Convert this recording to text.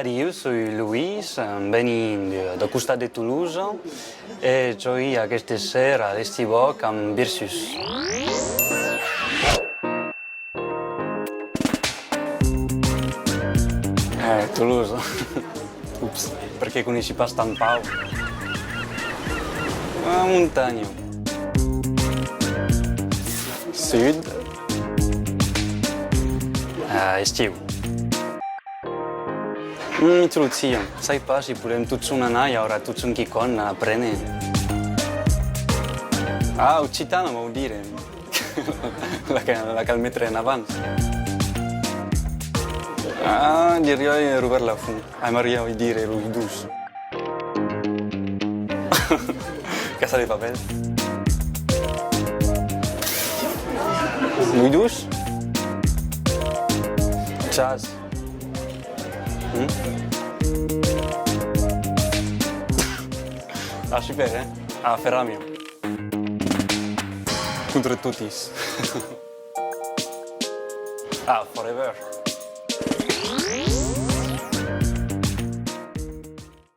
Eu soy Luis, vengo del costat de Toulouse e jogué aquesta sera a l'Estiboc amb Versus. Toulouse. Ups, perché conosci pas tant Pau? A muntanya. Sud. Estiu. Introducció. Sai pas si podem tots anar i ara tots un quicon a aprendre. Occitana vuol dire. La que el metren abans. Direi Robert Laffont. Maria vuol dire Louis XII. Casa de Papel. Louis XII? Jazz. Super, Ferramio. Contro tutti. Forever.